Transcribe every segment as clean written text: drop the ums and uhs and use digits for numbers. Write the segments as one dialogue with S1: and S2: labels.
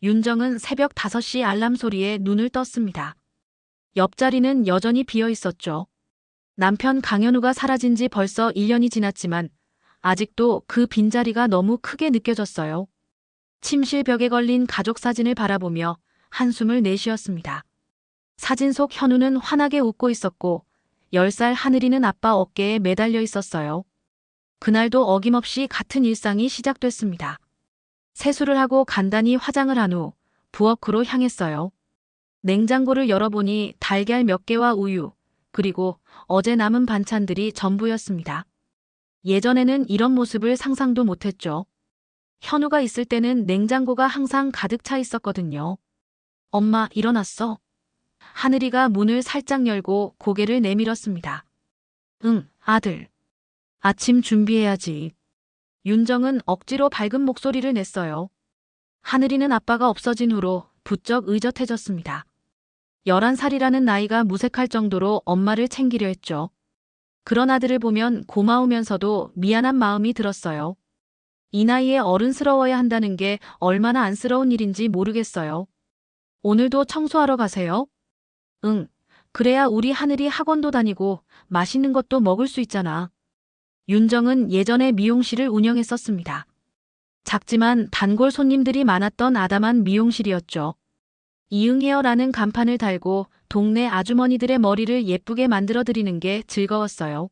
S1: 윤정은 새벽 5시 알람 소리에 눈을 떴습니다. 옆자리는 여전히 비어 있었죠. 남편 강현우가 사라진 지 벌써 1년이 지났지만 아직도 그 빈자리가 너무 크게 느껴졌어요. 침실 벽에 걸린 가족 사진을 바라보며 한숨을 내쉬었습니다. 사진 속 현우는 환하게 웃고 있었고 10살 하늘이는 아빠 어깨에 매달려 있었어요. 그날도 어김없이 같은 일상이 시작됐습니다. 세수를 하고 간단히 화장을 한 후 부엌으로 향했어요. 냉장고를 열어보니 달걀 몇 개와 우유, 그리고 어제 남은 반찬들이 전부였습니다. 예전에는 이런 모습을 상상도 못했죠. 현우가 있을 때는 냉장고가 항상 가득 차 있었거든요. 엄마, 일어났어? 하늘이가 문을 살짝 열고 고개를 내밀었습니다. 응, 아들. 아침 준비해야지. 윤정은 억지로 밝은 목소리를 냈어요. 하늘이는 아빠가 없어진 후로 부쩍 의젓해졌습니다. 11살이라는 나이가 무색할 정도로 엄마를 챙기려 했죠. 그런 아들을 보면 고마우면서도 미안한 마음이 들었어요. 이 나이에 어른스러워야 한다는 게 얼마나 안쓰러운 일인지 모르겠어요. 오늘도 청소하러 가세요? 응. 그래야 우리 하늘이 학원도 다니고 맛있는 것도 먹을 수 있잖아. 윤정은 예전에 미용실을 운영했었습니다. 작지만 단골 손님들이 많았던 아담한 미용실이었죠. 이응헤어라는 간판을 달고 동네 아주머니들의 머리를 예쁘게 만들어드리는 게 즐거웠어요.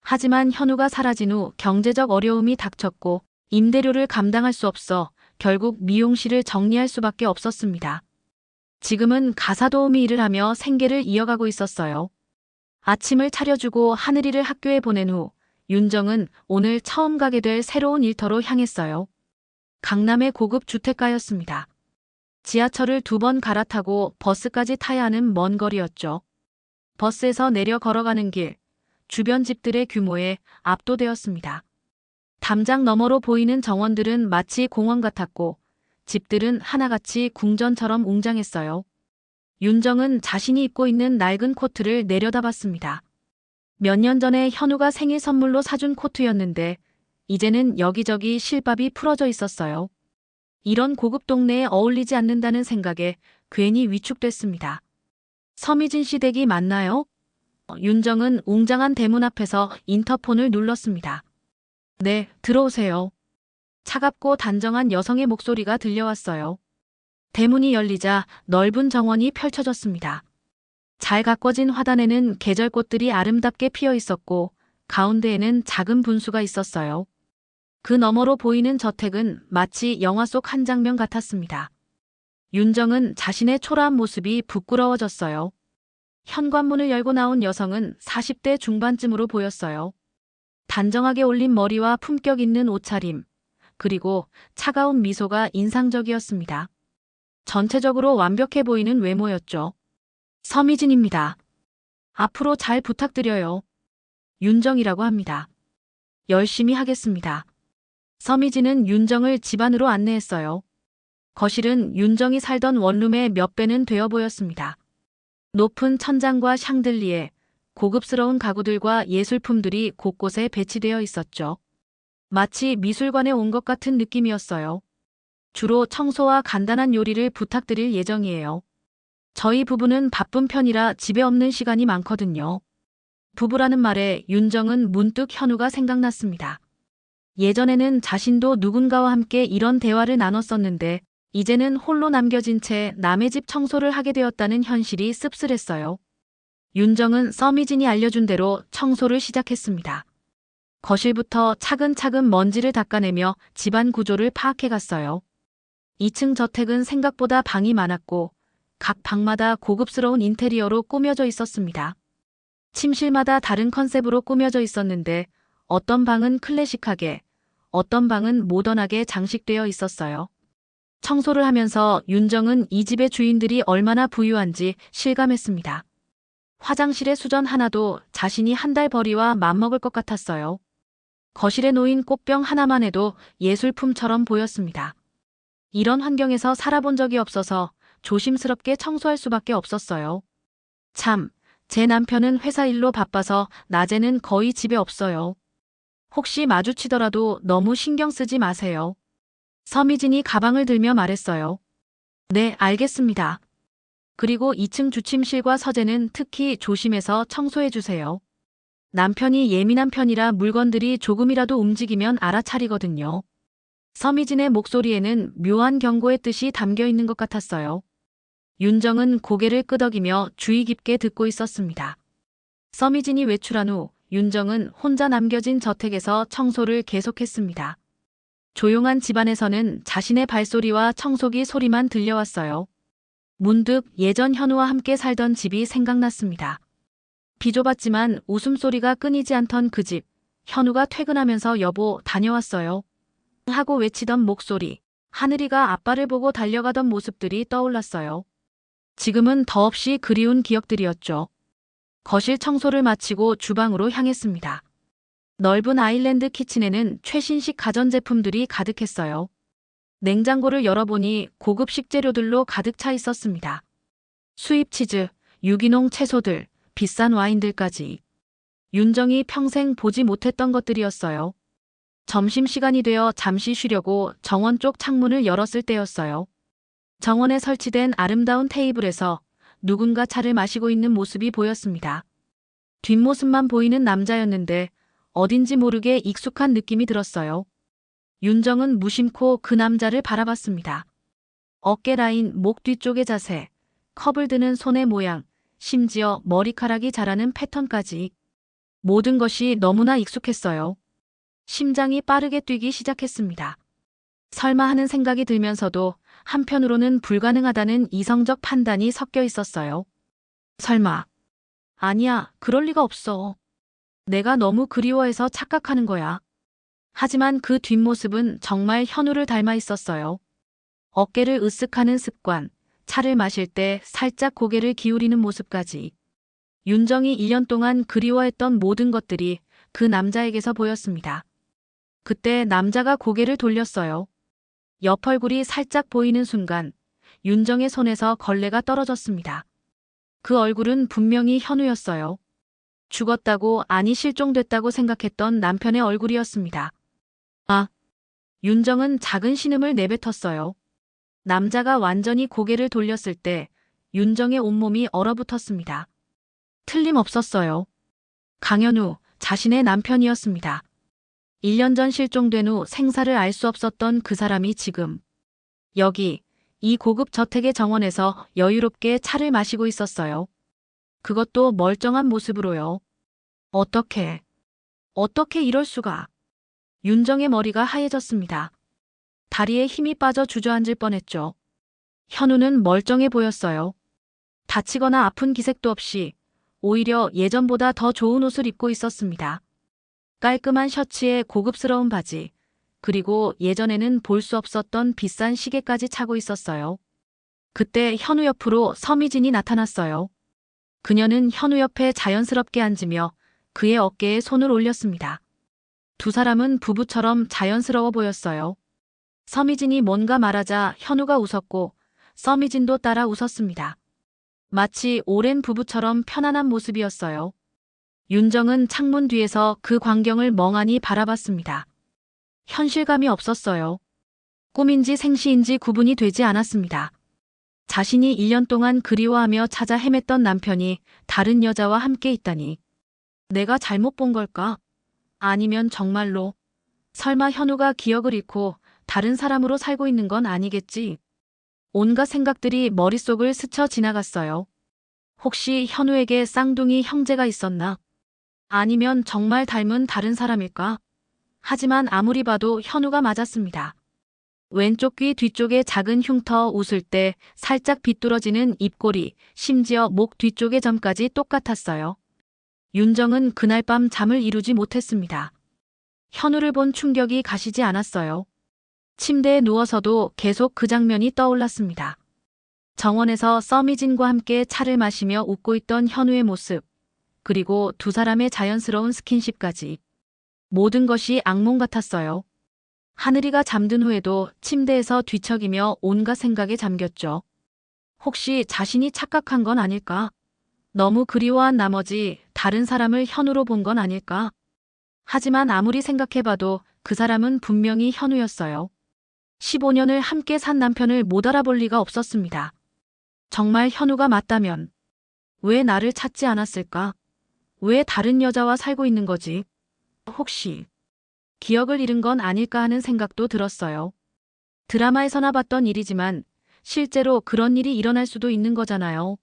S1: 하지만 현우가 사라진 후 경제적 어려움이 닥쳤고 임대료를 감당할 수 없어 결국 미용실을 정리할 수밖에 없었습니다. 지금은 가사도우미 일을 하며 생계를 이어가고 있었어요. 아침을 차려주고 하늘이를 학교에 보낸 후 윤정은 오늘 처음 가게 될 새로운 일터로 향했어요. 강남의 고급 주택가였습니다. 지하철을 2번 갈아타고 버스까지 타야 하는 먼 거리였죠. 버스에서 내려 걸어가는 길, 주변 집들의 규모에 압도되었습니다. 담장 너머로 보이는 정원들은 마치 공원 같았고 집들은 하나같이 궁전처럼 웅장했어요. 윤정은 자신이 입고 있는 낡은 코트를 내려다봤습니다. 몇 년 전에 현우가 생일 선물로 사준 코트였는데 이제는 여기저기 실밥이 풀어져 있었어요. 이런 고급 동네에 어울리지 않는다는 생각에 괜히 위축됐습니다. 서미진 씨 댁이 맞나요? 윤정은 웅장한 대문 앞에서 인터폰을 눌렀습니다. 네, 들어오세요. 차갑고 단정한 여성의 목소리가 들려왔어요. 대문이 열리자 넓은 정원이 펼쳐졌습니다. 잘 가꿔진 화단에는 계절꽃들이 아름답게 피어 있었고 가운데에는 작은 분수가 있었어요. 그 너머로 보이는 저택은 마치 영화 속 한 장면 같았습니다. 윤정은 자신의 초라한 모습이 부끄러워졌어요. 현관문을 열고 나온 여성은 40대 중반쯤으로 보였어요. 단정하게 올린 머리와 품격 있는 옷차림, 그리고 차가운 미소가 인상적이었습니다. 전체적으로 완벽해 보이는 외모였죠. 서미진입니다. 앞으로 잘 부탁드려요. 윤정이라고 합니다. 열심히 하겠습니다. 서미진은 윤정을 집 안으로 안내했어요. 거실은 윤정이 살던 원룸의 몇 배는 되어 보였습니다. 높은 천장과 샹들리에, 고급스러운 가구들과 예술품들이 곳곳에 배치되어 있었죠. 마치 미술관에 온 것 같은 느낌이었어요. 주로 청소와 간단한 요리를 부탁드릴 예정이에요. 저희 부부는 바쁜 편이라 집에 없는 시간이 많거든요. 부부라는 말에 윤정은 문득 현우가 생각났습니다. 예전에는 자신도 누군가와 함께 이런 대화를 나눴었는데 이제는 홀로 남겨진 채 남의 집 청소를 하게 되었다는 현실이 씁쓸했어요. 윤정은 서미진이 알려준 대로 청소를 시작했습니다. 거실부터 차근차근 먼지를 닦아내며 집안 구조를 파악해갔어요. 2층 저택은 생각보다 방이 많았고 각 방마다 고급스러운 인테리어로 꾸며져 있었습니다. 침실마다 다른 컨셉으로 꾸며져 있었는데 어떤 방은 클래식하게, 어떤 방은 모던하게 장식되어 있었어요. 청소를 하면서 윤정은 이 집의 주인들이 얼마나 부유한지 실감했습니다. 화장실의 수전 하나도 자신이 한 달 벌이와 맞먹을 것 같았어요. 거실에 놓인 꽃병 하나만 해도 예술품처럼 보였습니다. 이런 환경에서 살아본 적이 없어서 조심스럽게 청소할 수밖에 없었어요. 참, 제 남편은 회사 일로 바빠서 낮에는 거의 집에 없어요. 혹시 마주치더라도 너무 신경 쓰지 마세요. 서미진이 가방을 들며 말했어요. 네, 알겠습니다. 그리고 2층 주침실과 서재는 특히 조심해서 청소해 주세요. 남편이 예민한 편이라 물건들이 조금이라도 움직이면 알아차리거든요. 서미진의 목소리에는 묘한 경고의 뜻이 담겨 있는 것 같았어요. 윤정은 고개를 끄덕이며 주의 깊게 듣고 있었습니다. 서미진이 외출한 후 윤정은 혼자 남겨진 저택에서 청소를 계속했습니다. 조용한 집안에서는 자신의 발소리와 청소기 소리만 들려왔어요. 문득 예전 현우와 함께 살던 집이 생각났습니다. 비좁았지만 웃음소리가 끊이지 않던 그 집, 현우가 퇴근하면서 여보 다녀왔어요 하고 외치던 목소리, 하늘이가 아빠를 보고 달려가던 모습들이 떠올랐어요. 지금은 더없이 그리운 기억들이었죠. 거실 청소를 마치고 주방으로 향했습니다. 넓은 아일랜드 키친에는 최신식 가전제품들이 가득했어요. 냉장고를 열어보니 고급 식재료들로 가득 차 있었습니다. 수입 치즈, 유기농 채소들, 비싼 와인들까지. 윤정이 평생 보지 못했던 것들이었어요. 점심시간이 되어 잠시 쉬려고 정원 쪽 창문을 열었을 때였어요. 정원에 설치된 아름다운 테이블에서 누군가 차를 마시고 있는 모습이 보였습니다. 뒷모습만 보이는 남자였는데 어딘지 모르게 익숙한 느낌이 들었어요. 윤정은 무심코 그 남자를 바라봤습니다. 어깨 라인, 목 뒤쪽의 자세, 컵을 드는 손의 모양, 심지어 머리카락이 자라는 패턴까지. 모든 것이 너무나 익숙했어요. 심장이 빠르게 뛰기 시작했습니다. 설마 하는 생각이 들면서도 한편으로는 불가능하다는 이성적 판단이 섞여 있었어요. 설마. 아니야, 그럴 리가 없어. 내가 너무 그리워해서 착각하는 거야. 하지만 그 뒷모습은 정말 현우를 닮아 있었어요. 어깨를 으쓱하는 습관, 차를 마실 때 살짝 고개를 기울이는 모습까지. 윤정이 1년 동안 그리워했던 모든 것들이 그 남자에게서 보였습니다. 그때 남자가 고개를 돌렸어요. 옆 얼굴이 살짝 보이는 순간 윤정의 손에서 걸레가 떨어졌습니다. 그 얼굴은 분명히 현우였어요. 죽었다고, 아니 실종됐다고 생각했던 남편의 얼굴이었습니다. 아, 윤정은 작은 신음을 내뱉었어요. 남자가 완전히 고개를 돌렸을 때 윤정의 온몸이 얼어붙었습니다. 틀림없었어요. 강현우, 자신의 남편이었습니다. 1년 전 실종된 후 생사를 알 수 없었던 그 사람이 지금 여기 이 고급 저택의 정원에서 여유롭게 차를 마시고 있었어요. 그것도 멀쩡한 모습으로요. 어떻게 이럴 수가. 윤정의 머리가 하얘졌습니다. 다리에 힘이 빠져 주저앉을 뻔했죠. 현우는 멀쩡해 보였어요. 다치거나 아픈 기색도 없이 오히려 예전보다 더 좋은 옷을 입고 있었습니다. 깔끔한 셔츠에 고급스러운 바지, 그리고 예전에는 볼 수 없었던 비싼 시계까지 차고 있었어요. 그때 현우 옆으로 서미진이 나타났어요. 그녀는 현우 옆에 자연스럽게 앉으며 그의 어깨에 손을 올렸습니다. 두 사람은 부부처럼 자연스러워 보였어요. 서미진이 뭔가 말하자 현우가 웃었고 서미진도 따라 웃었습니다. 마치 오랜 부부처럼 편안한 모습이었어요. 윤정은 창문 뒤에서 그 광경을 멍하니 바라봤습니다. 현실감이 없었어요. 꿈인지 생시인지 구분이 되지 않았습니다. 자신이 1년 동안 그리워하며 찾아 헤맸던 남편이 다른 여자와 함께 있다니. 내가 잘못 본 걸까? 아니면 정말로 설마 현우가 기억을 잃고 다른 사람으로 살고 있는 건 아니겠지? 온갖 생각들이 머릿속을 스쳐 지나갔어요. 혹시 현우에게 쌍둥이 형제가 있었나? 아니면 정말 닮은 다른 사람일까? 하지만 아무리 봐도 현우가 맞았습니다. 왼쪽 귀 뒤쪽에 작은 흉터, 웃을 때 살짝 비뚤어지는 입꼬리, 심지어 목 뒤쪽의 점까지 똑같았어요. 윤정은 그날 밤 잠을 이루지 못했습니다. 현우를 본 충격이 가시지 않았어요. 침대에 누워서도 계속 그 장면이 떠올랐습니다. 정원에서 서미진과 함께 차를 마시며 웃고 있던 현우의 모습, 그리고 두 사람의 자연스러운 스킨십까지. 모든 것이 악몽 같았어요. 하늘이가 잠든 후에도 침대에서 뒤척이며 온갖 생각에 잠겼죠. 혹시 자신이 착각한 건 아닐까? 너무 그리워한 나머지 다른 사람을 현우로 본 건 아닐까? 하지만 아무리 생각해봐도 그 사람은 분명히 현우였어요. 15년을 함께 산 남편을 못 알아볼 리가 없었습니다. 정말 현우가 맞다면 왜 나를 찾지 않았을까? 왜 다른 여자와 살고 있는 거지? 혹시 기억을 잃은 건 아닐까 하는 생각도 들었어요. 드라마에서나 봤던 일이지만 실제로 그런 일이 일어날 수도 있는 거잖아요.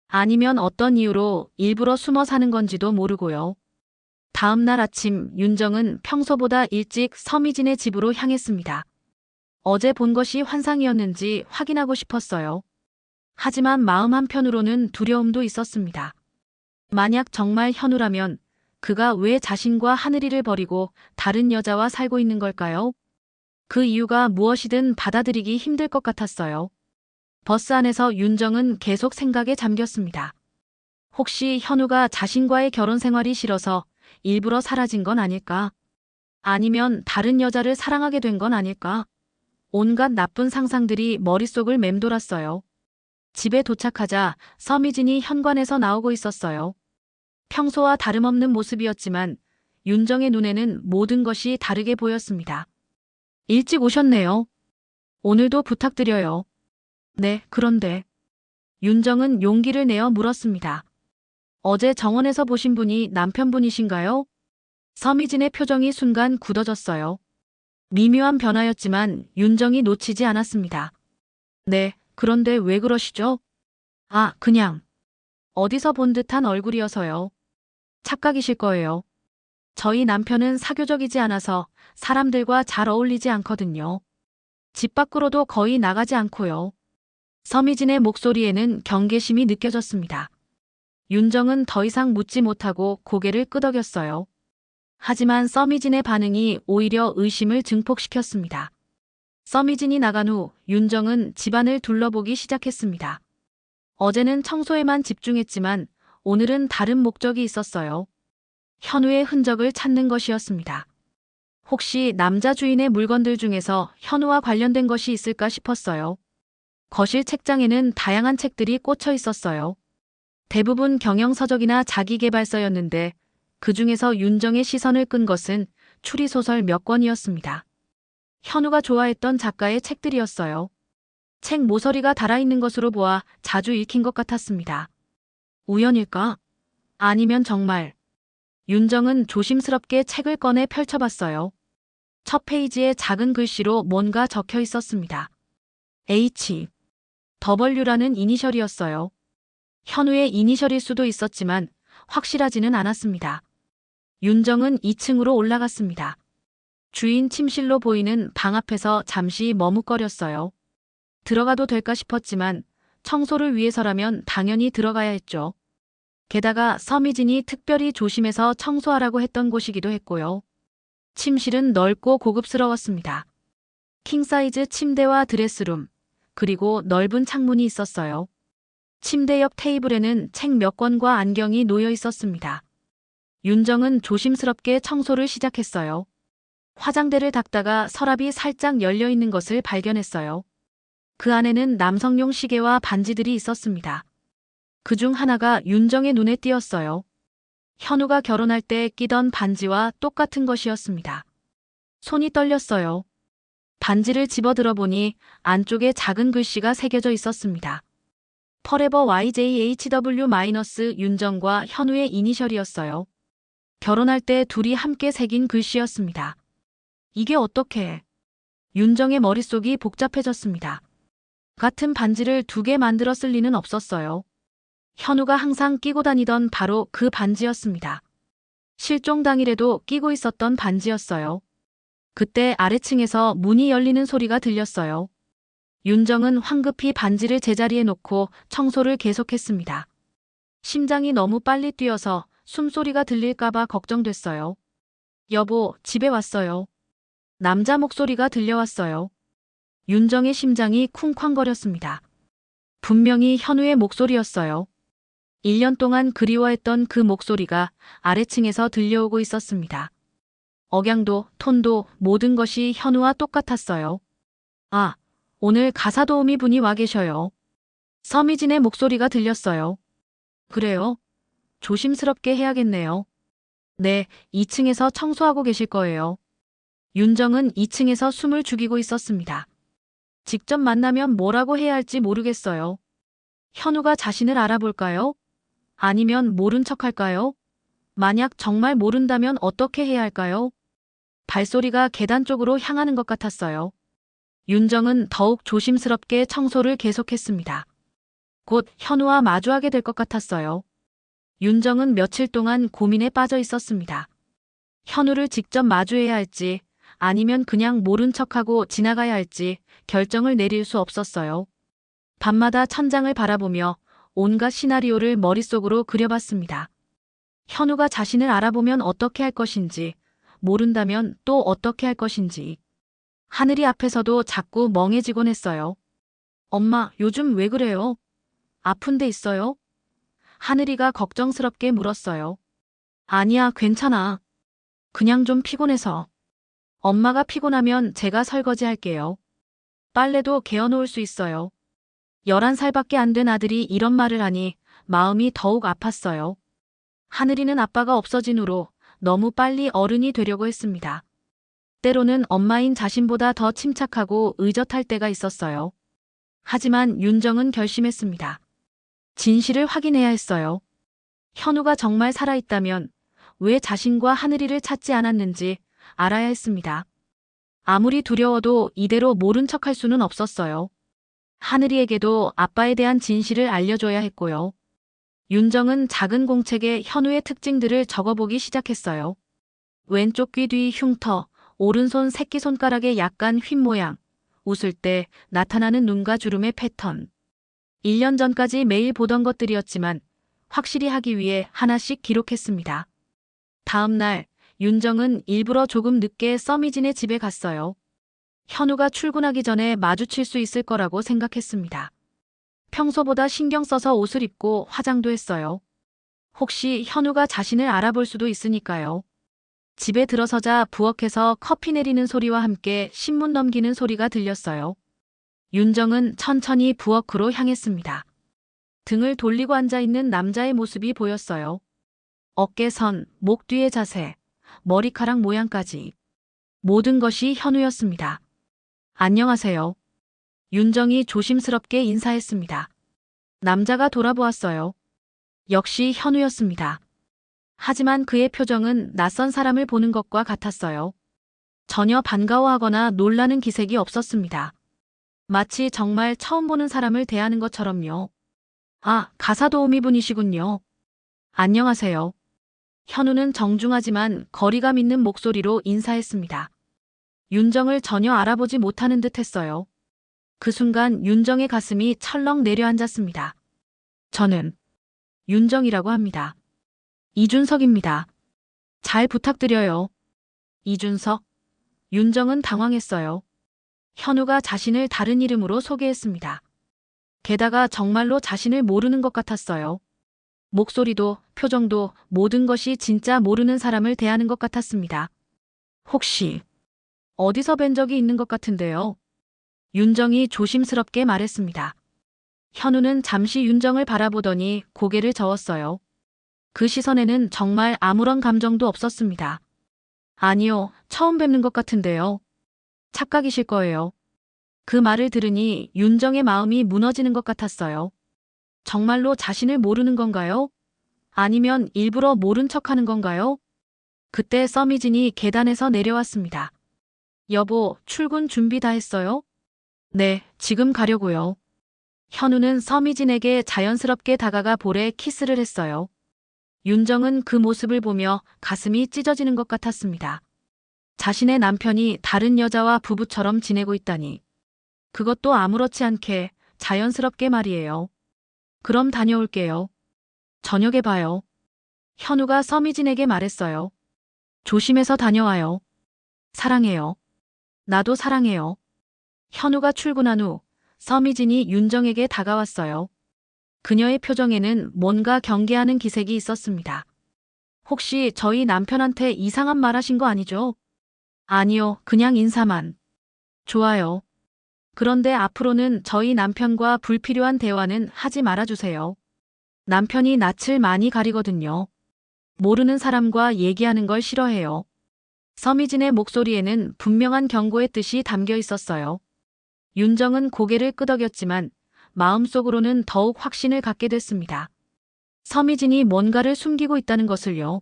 S1: 아니면 어떤 이유로 일부러 숨어 사는 건지도 모르고요. 다음 날 아침 윤정은 평소보다 일찍 서미진의 집으로 향했습니다. 어제 본 것이 환상이었는지 확인하고 싶었어요. 하지만 마음 한편으로는 두려움도 있었습니다. 만약 정말 현우라면 그가 왜 자신과 하늘이를 버리고 다른 여자와 살고 있는 걸까요? 그 이유가 무엇이든 받아들이기 힘들 것 같았어요. 버스 안에서 윤정은 계속 생각에 잠겼습니다. 혹시 현우가 자신과의 결혼 생활이 싫어서 일부러 사라진 건 아닐까? 아니면 다른 여자를 사랑하게 된 건 아닐까? 온갖 나쁜 상상들이 머릿속을 맴돌았어요. 집에 도착하자 서미진이 현관에서 나오고 있었어요. 평소와 다름없는 모습이었지만 윤정의 눈에는 모든 것이 다르게 보였습니다. 일찍 오셨네요. 오늘도 부탁드려요. 네, 그런데 윤정은 용기를 내어 물었습니다. 어제 정원에서 보신 분이 남편분이신가요? 서미진의 표정이 순간 굳어졌어요. 미묘한 변화였지만 윤정이 놓치지 않았습니다. 네, 그런데 왜 그러시죠? 아, 그냥 어디서 본 듯한 얼굴이어서요. 착각이실 거예요. 저희 남편은 사교적이지 않아서 사람들과 잘 어울리지 않거든요. 집 밖으로도 거의 나가지 않고요. 서미진의 목소리에는 경계심이 느껴졌습니다. 윤정은 더 이상 묻지 못하고 고개를 끄덕였어요. 하지만 서미진의 반응이 오히려 의심을 증폭시켰습니다. 서미진이 나간 후 윤정은 집안을 둘러보기 시작했습니다. 어제는 청소에만 집중했지만 오늘은 다른 목적이 있었어요. 현우의 흔적을 찾는 것이었습니다. 혹시 남자 주인의 물건들 중에서 현우와 관련된 것이 있을까 싶었어요. 거실 책장에는 다양한 책들이 꽂혀 있었어요. 대부분 경영서적이나 자기계발서였는데 그 중에서 윤정의 시선을 끈 것은 추리소설 몇 권이었습니다. 현우가 좋아했던 작가의 책들이었어요. 책 모서리가 달아있는 것으로 보아 자주 읽힌 것 같았습니다. 우연일까? 아니면 정말. 윤정은 조심스럽게 책을 꺼내 펼쳐봤어요. 첫 페이지에 작은 글씨로 뭔가 적혀 있었습니다. H. W라는 이니셜이었어요. 현우의 이니셜일 수도 있었지만 확실하지는 않았습니다. 윤정은 2층으로 올라갔습니다. 주인 침실로 보이는 방 앞에서 잠시 머뭇거렸어요. 들어가도 될까 싶었지만 청소를 위해서라면 당연히 들어가야 했죠. 게다가 서미진이 특별히 조심해서 청소하라고 했던 곳이기도 했고요. 침실은 넓고 고급스러웠습니다. 킹사이즈 침대와 드레스룸, 그리고 넓은 창문이 있었어요. 침대 옆 테이블에는 책 몇 권과 안경이 놓여 있었습니다. 윤정은 조심스럽게 청소를 시작했어요. 화장대를 닦다가 서랍이 살짝 열려 있는 것을 발견했어요. 그 안에는 남성용 시계와 반지들이 있었습니다. 그중 하나가 윤정의 눈에 띄었어요. 현우가 결혼할 때 끼던 반지와 똑같은 것이었습니다. 손이 떨렸어요. 반지를 집어들어 보니 안쪽에 작은 글씨가 새겨져 있었습니다. Forever YJHW- 윤정과 현우의 이니셜이었어요. 결혼할 때 둘이 함께 새긴 글씨였습니다. 이게 어떻게? 윤정의 머릿속이 복잡해졌습니다. 같은 반지를 2개 만들었을 리는 없었어요. 현우가 항상 끼고 다니던 바로 그 반지였습니다. 실종 당일에도 끼고 있었던 반지였어요. 그때 아래층에서 문이 열리는 소리가 들렸어요. 윤정은 황급히 반지를 제자리에 놓고 청소를 계속했습니다. 심장이 너무 빨리 뛰어서 숨소리가 들릴까봐 걱정됐어요. 여보, 집에 왔어요. 남자 목소리가 들려왔어요. 윤정의 심장이 쿵쾅거렸습니다. 분명히 현우의 목소리였어요. 1년 동안 그리워했던 그 목소리가 아래층에서 들려오고 있었습니다. 억양도, 톤도 모든 것이 현우와 똑같았어요. 아, 오늘 가사 도우미 분이 와 계셔요. 서미진의 목소리가 들렸어요. 그래요? 조심스럽게 해야겠네요. 네, 2층에서 청소하고 계실 거예요. 윤정은 2층에서 숨을 죽이고 있었습니다. 직접 만나면 뭐라고 해야 할지 모르겠어요. 현우가 자신을 알아볼까요? 아니면 모른 척할까요? 만약 정말 모른다면 어떻게 해야 할까요? 발소리가 계단 쪽으로 향하는 것 같았어요. 윤정은 더욱 조심스럽게 청소를 계속했습니다. 곧 현우와 마주하게 될 것 같았어요. 윤정은 며칠 동안 고민에 빠져 있었습니다. 현우를 직접 마주해야 할지 아니면 그냥 모른 척하고 지나가야 할지 결정을 내릴 수 없었어요. 밤마다 천장을 바라보며 온갖 시나리오를 머릿속으로 그려봤습니다. 현우가 자신을 알아보면 어떻게 할 것인지, 모른다면 또 어떻게 할 것인지. 하늘이 앞에서도 자꾸 멍해지곤 했어요. 엄마, 요즘 왜 그래요? 아픈 데 있어요? 하늘이가 걱정스럽게 물었어요. 아니야, 괜찮아. 그냥 좀 피곤해서. 엄마가 피곤하면 제가 설거지 할게요. 빨래도 개어놓을 수 있어요. 11살밖에 안 된 아들이 이런 말을 하니 마음이 더욱 아팠어요. 하늘이는 아빠가 없어진 후로 너무 빨리 어른이 되려고 했습니다. 때로는 엄마인 자신보다 더 침착하고 의젓할 때가 있었어요. 하지만 윤정은 결심했습니다. 진실을 확인해야 했어요. 현우가 정말 살아있다면 왜 자신과 하늘이를 찾지 않았는지 알아야 했습니다. 아무리 두려워도 이대로 모른 척할 수는 없었어요. 하늘이에게도 아빠에 대한 진실을 알려줘야 했고요. 윤정은 작은 공책에 현우의 특징들을 적어보기 시작했어요. 왼쪽 귀 뒤 흉터, 오른손 새끼손가락에 약간 휜 모양, 웃을 때 나타나는 눈과 주름의 패턴. 1년 전까지 매일 보던 것들이었지만 확실히 하기 위해 하나씩 기록했습니다. 다음 날 윤정은 일부러 조금 늦게 서미진의 집에 갔어요. 현우가 출근하기 전에 마주칠 수 있을 거라고 생각했습니다. 평소보다 신경 써서 옷을 입고 화장도 했어요. 혹시 현우가 자신을 알아볼 수도 있으니까요. 집에 들어서자 부엌에서 커피 내리는 소리와 함께 신문 넘기는 소리가 들렸어요. 윤정은 천천히 부엌으로 향했습니다. 등을 돌리고 앉아있는 남자의 모습이 보였어요. 어깨선, 목 뒤의 자세, 머리카락 모양까지. 모든 것이 현우였습니다. 안녕하세요. 윤정이 조심스럽게 인사했습니다. 남자가 돌아보았어요. 역시 현우였습니다. 하지만 그의 표정은 낯선 사람을 보는 것과 같았어요. 전혀 반가워하거나 놀라는 기색이 없었습니다. 마치 정말 처음 보는 사람을 대하는 것처럼요. 아, 가사도우미 분이시군요. 안녕하세요. 현우는 정중하지만 거리감 있는 목소리로 인사했습니다. 윤정을 전혀 알아보지 못하는 듯 했어요. 그 순간 윤정의 가슴이 철렁 내려앉았습니다. 저는 윤정이라고 합니다. 이준석입니다. 잘 부탁드려요. 이준석? 윤정은 당황했어요. 현우가 자신을 다른 이름으로 소개했습니다. 게다가 정말로 자신을 모르는 것 같았어요. 목소리도 표정도 모든 것이 진짜 모르는 사람을 대하는 것 같았습니다. 혹시 어디서 뵌 적이 있는 것 같은데요? 윤정이 조심스럽게 말했습니다. 현우는 잠시 윤정을 바라보더니 고개를 저었어요. 그 시선에는 정말 아무런 감정도 없었습니다. 아니요, 처음 뵙는 것 같은데요. 착각이실 거예요. 그 말을 들으니 윤정의 마음이 무너지는 것 같았어요. 정말로 자신을 모르는 건가요? 아니면 일부러 모른 척하는 건가요? 그때 서미진이 계단에서 내려왔습니다. 여보, 출근 준비 다 했어요? 네, 지금 가려고요. 현우는 서미진에게 자연스럽게 다가가 볼에 키스를 했어요. 윤정은 그 모습을 보며 가슴이 찢어지는 것 같았습니다. 자신의 남편이 다른 여자와 부부처럼 지내고 있다니. 그것도 아무렇지 않게 자연스럽게 말이에요. 그럼 다녀올게요. 저녁에 봐요. 현우가 서미진에게 말했어요. 조심해서 다녀와요. 사랑해요. 나도 사랑해요. 현우가 출근한 후 서미진이 윤정에게 다가왔어요. 그녀의 표정에는 뭔가 경계하는 기색이 있었습니다. 혹시 저희 남편한테 이상한 말 하신 거 아니죠? 아니요, 그냥 인사만. 좋아요. 그런데 앞으로는 저희 남편과 불필요한 대화는 하지 말아주세요. 남편이 낯을 많이 가리거든요. 모르는 사람과 얘기하는 걸 싫어해요. 서미진의 목소리에는 분명한 경고의 뜻이 담겨 있었어요. 윤정은 고개를 끄덕였지만 마음속으로는 더욱 확신을 갖게 됐습니다. 서미진이 뭔가를 숨기고 있다는 것을요.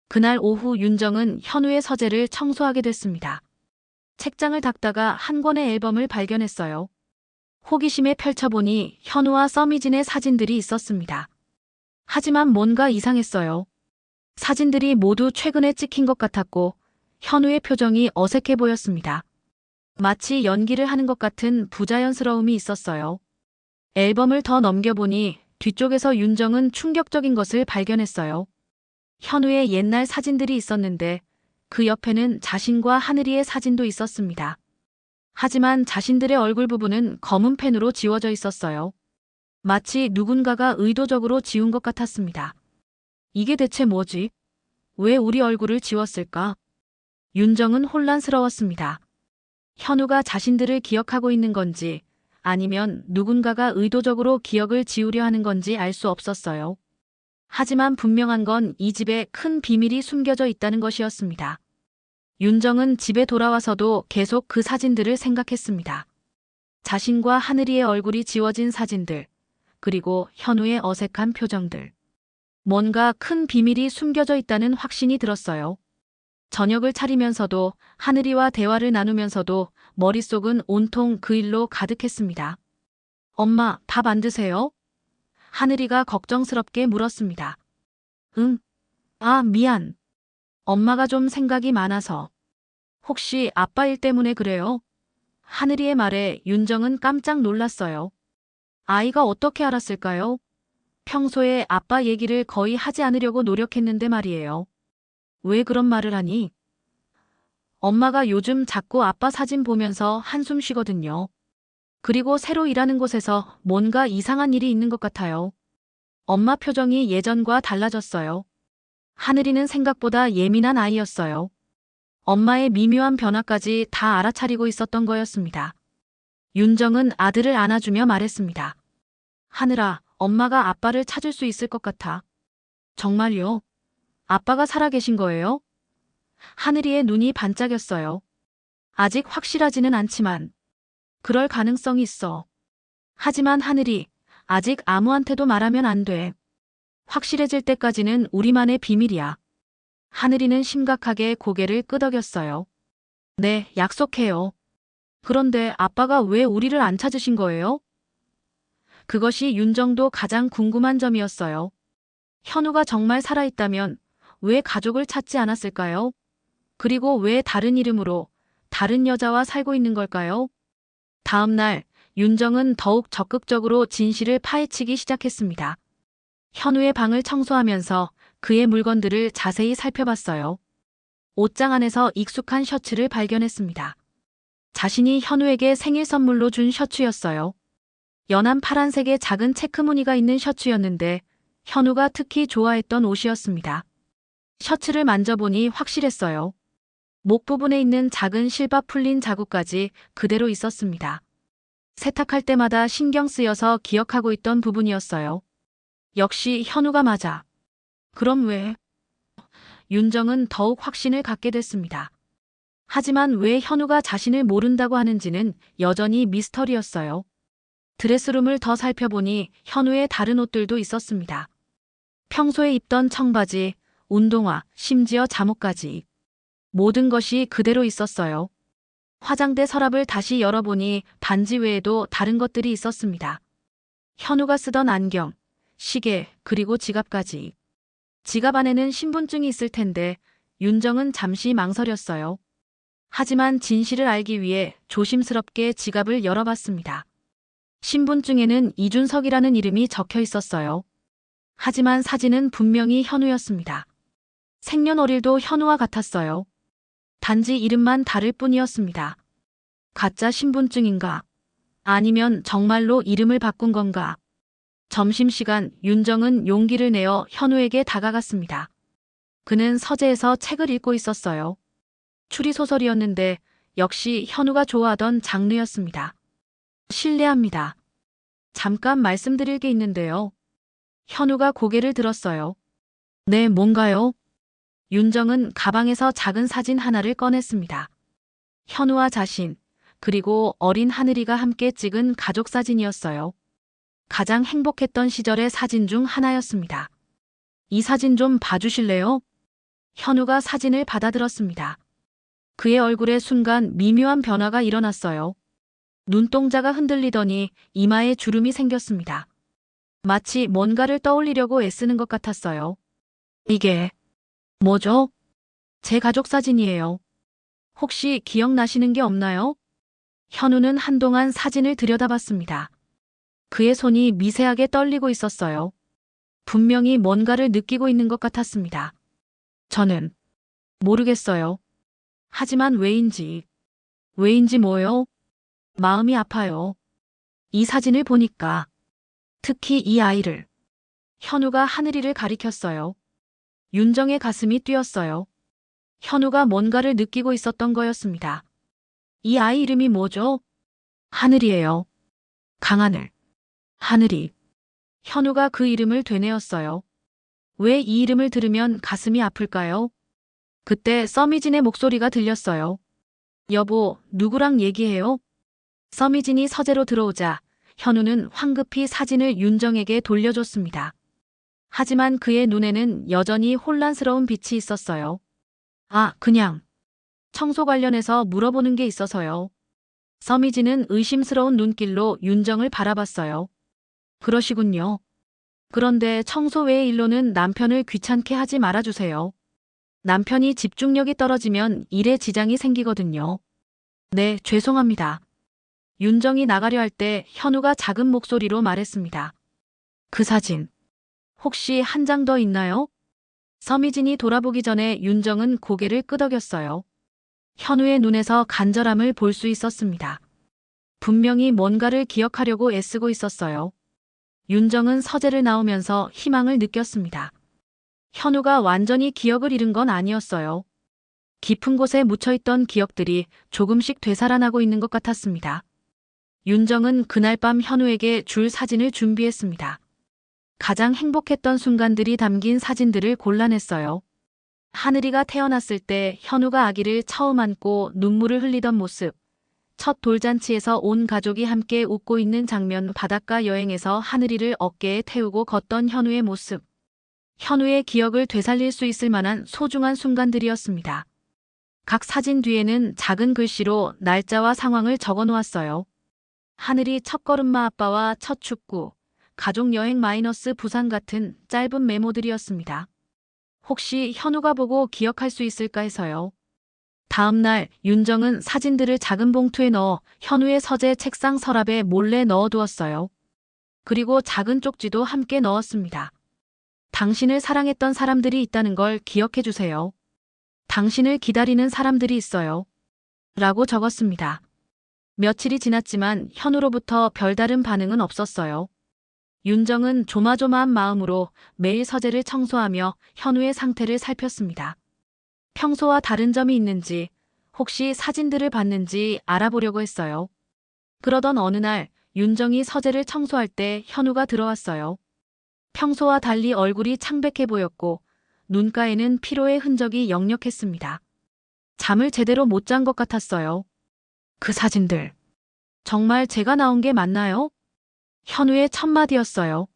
S1: 그날 오후 윤정은 현우의 서재를 청소하게 됐습니다. 책장을 닦다가 한 권의 앨범을 발견했어요. 호기심에 펼쳐보니 현우와 서미진의 사진들이 있었습니다. 하지만 뭔가 이상했어요. 사진들이 모두 최근에 찍힌 것 같았고 현우의 표정이 어색해 보였습니다. 마치 연기를 하는 것 같은 부자연스러움이 있었어요. 앨범을 더 넘겨보니 뒤쪽에서 윤정은 충격적인 것을 발견했어요. 현우의 옛날 사진들이 있었는데 그 옆에는 자신과 하늘이의 사진도 있었습니다. 하지만 자신들의 얼굴 부분은 검은 펜으로 지워져 있었어요. 마치 누군가가 의도적으로 지운 것 같았습니다. 이게 대체 뭐지? 왜 우리 얼굴을 지웠을까? 윤정은 혼란스러웠습니다. 현우가 자신들을 기억하고 있는 건지 아니면 누군가가 의도적으로 기억을 지우려 하는 건지 알 수 없었어요. 하지만 분명한 건 이 집에 큰 비밀이 숨겨져 있다는 것이었습니다. 윤정은 집에 돌아와서도 계속 그 사진들을 생각했습니다. 자신과 하늘이의 얼굴이 지워진 사진들, 그리고 현우의 어색한 표정들. 뭔가 큰 비밀이 숨겨져 있다는 확신이 들었어요. 저녁을 차리면서도 하늘이와 대화를 나누면서도 머릿속은 온통 그 일로 가득했습니다. 엄마, 밥 안 드세요? 하늘이가 걱정스럽게 물었습니다. 응. 아, 미안. 엄마가 좀 생각이 많아서. 혹시 아빠 일 때문에 그래요? 하늘이의 말에 윤정은 깜짝 놀랐어요. 아이가 어떻게 알았을까요? 평소에 아빠 얘기를 거의 하지 않으려고 노력했는데 말이에요. 왜 그런 말을 하니? 엄마가 요즘 자꾸 아빠 사진 보면서 한숨 쉬거든요. 그리고 새로 일하는 곳에서 뭔가 이상한 일이 있는 것 같아요. 엄마 표정이 예전과 달라졌어요. 하늘이는 생각보다 예민한 아이였어요. 엄마의 미묘한 변화까지 다 알아차리고 있었던 거였습니다. 윤정은 아들을 안아주며 말했습니다. 하늘아, 엄마가 아빠를 찾을 수 있을 것 같아. 정말요? 아빠가 살아계신 거예요? 하늘이의 눈이 반짝였어요. 아직 확실하지는 않지만 그럴 가능성이 있어. 하지만 하늘이 아직 아무한테도 말하면 안 돼. 확실해질 때까지는 우리만의 비밀이야. 하늘이는 심각하게 고개를 끄덕였어요. 네, 약속해요. 그런데 아빠가 왜 우리를 안 찾으신 거예요? 그것이 윤정도 가장 궁금한 점이었어요. 현우가 정말 살아있다면 왜 가족을 찾지 않았을까요? 그리고 왜 다른 이름으로 다른 여자와 살고 있는 걸까요? 다음 날 윤정은 더욱 적극적으로 진실을 파헤치기 시작했습니다. 현우의 방을 청소하면서 그의 물건들을 자세히 살펴봤어요. 옷장 안에서 익숙한 셔츠를 발견했습니다. 자신이 현우에게 생일 선물로 준 셔츠였어요. 연한 파란색의 작은 체크 무늬가 있는 셔츠였는데 현우가 특히 좋아했던 옷이었습니다. 셔츠를 만져보니 확실했어요. 목 부분에 있는 작은 실밥 풀린 자국까지 그대로 있었습니다. 세탁할 때마다 신경 쓰여서 기억하고 있던 부분이었어요. 역시 현우가 맞아. 그럼 왜? 윤정은 더욱 확신을 갖게 됐습니다. 하지만 왜 현우가 자신을 모른다고 하는지는 여전히 미스터리였어요. 드레스룸을 더 살펴보니 현우의 다른 옷들도 있었습니다. 평소에 입던 청바지, 운동화, 심지어 잠옷까지. 모든 것이 그대로 있었어요. 화장대 서랍을 다시 열어보니 반지 외에도 다른 것들이 있었습니다. 현우가 쓰던 안경, 시계, 그리고 지갑까지. 지갑 안에는 신분증이 있을 텐데 윤정은 잠시 망설였어요. 하지만 진실을 알기 위해 조심스럽게 지갑을 열어봤습니다. 신분증에는 이준석이라는 이름이 적혀 있었어요. 하지만 사진은 분명히 현우였습니다. 생년월일도 현우와 같았어요. 단지 이름만 다를 뿐이었습니다. 가짜 신분증인가? 아니면 정말로 이름을 바꾼 건가? 점심시간 윤정은 용기를 내어 현우에게 다가갔습니다. 그는 서재에서 책을 읽고 있었어요. 추리소설이었는데 역시 현우가 좋아하던 장르였습니다. 실례합니다. 잠깐 말씀드릴 게 있는데요. 현우가 고개를 들었어요. 네, 뭔가요? 윤정은 가방에서 작은 사진 하나를 꺼냈습니다. 현우와 자신, 그리고 어린 하늘이가 함께 찍은 가족 사진이었어요. 가장 행복했던 시절의 사진 중 하나였습니다. 이 사진 좀 봐주실래요? 현우가 사진을 받아들었습니다. 그의 얼굴에 순간 미묘한 변화가 일어났어요. 눈동자가 흔들리더니 이마에 주름이 생겼습니다. 마치 뭔가를 떠올리려고 애쓰는 것 같았어요. 이게 뭐죠? 제 가족 사진이에요. 혹시 기억나시는 게 없나요? 현우는 한동안 사진을 들여다봤습니다. 그의 손이 미세하게 떨리고 있었어요. 분명히 뭔가를 느끼고 있는 것 같았습니다. 저는 모르겠어요. 하지만 왜인지 뭐요? 마음이 아파요. 이 사진을 보니까 특히 이 아이를. 현우가 하늘이를 가리켰어요. 윤정의 가슴이 뛰었어요. 현우가 뭔가를 느끼고 있었던 거였습니다. 이 아이 이름이 뭐죠? 하늘이에요. 강하늘. 하늘이. 현우가 그 이름을 되뇌었어요. 왜 이 이름을 들으면 가슴이 아플까요? 그때 서미진의 목소리가 들렸어요. 여보, 누구랑 얘기해요? 서미진이 서재로 들어오자 현우는 황급히 사진을 윤정에게 돌려줬습니다. 하지만 그의 눈에는 여전히 혼란스러운 빛이 있었어요. 아, 그냥 청소 관련해서 물어보는 게 있어서요. 서미진은 의심스러운 눈길로 윤정을 바라봤어요. 그러시군요. 그런데 청소 외의 일로는 남편을 귀찮게 하지 말아주세요. 남편이 집중력이 떨어지면 일에 지장이 생기거든요. 네, 죄송합니다. 윤정이 나가려 할 때 현우가 작은 목소리로 말했습니다. 그 사진, 혹시 한 장 더 있나요? 서미진이 돌아보기 전에 윤정은 고개를 끄덕였어요. 현우의 눈에서 간절함을 볼 수 있었습니다. 분명히 뭔가를 기억하려고 애쓰고 있었어요. 윤정은 서재를 나오면서 희망을 느꼈습니다. 현우가 완전히 기억을 잃은 건 아니었어요. 깊은 곳에 묻혀있던 기억들이 조금씩 되살아나고 있는 것 같았습니다. 윤정은 그날 밤 현우에게 줄 사진을 준비했습니다. 가장 행복했던 순간들이 담긴 사진들을 골라냈어요. 하늘이가 태어났을 때 현우가 아기를 처음 안고 눈물을 흘리던 모습, 첫 돌잔치에서 온 가족이 함께 웃고 있는 장면, 바닷가 여행에서 하늘이를 어깨에 태우고 걷던 현우의 모습, 현우의 기억을 되살릴 수 있을 만한 소중한 순간들이었습니다. 각 사진 뒤에는 작은 글씨로 날짜와 상황을 적어 놓았어요. 하늘이 첫걸음마 아빠와 첫 축구, 가족 여행 마이너스 부산 같은 짧은 메모들이었습니다. 혹시 현우가 보고 기억할 수 있을까 해서요. 다음 날 윤정은 사진들을 작은 봉투에 넣어 현우의 서재 책상 서랍에 몰래 넣어두었어요. 그리고 작은 쪽지도 함께 넣었습니다. 당신을 사랑했던 사람들이 있다는 걸 기억해 주세요. 당신을 기다리는 사람들이 있어요. 라고 적었습니다. 며칠이 지났지만 현우로부터 별다른 반응은 없었어요. 윤정은 조마조마한 마음으로 매일 서재를 청소하며 현우의 상태를 살폈습니다. 평소와 다른 점이 있는지, 혹시 사진들을 봤는지 알아보려고 했어요. 그러던 어느 날 윤정이 서재를 청소할 때 현우가 들어왔어요. 평소와 달리 얼굴이 창백해 보였고 눈가에는 피로의 흔적이 역력했습니다. 잠을 제대로 못 잔 것 같았어요. 그 사진들, 정말 제가 나온 게 맞나요? 현우의 첫 마디였어요.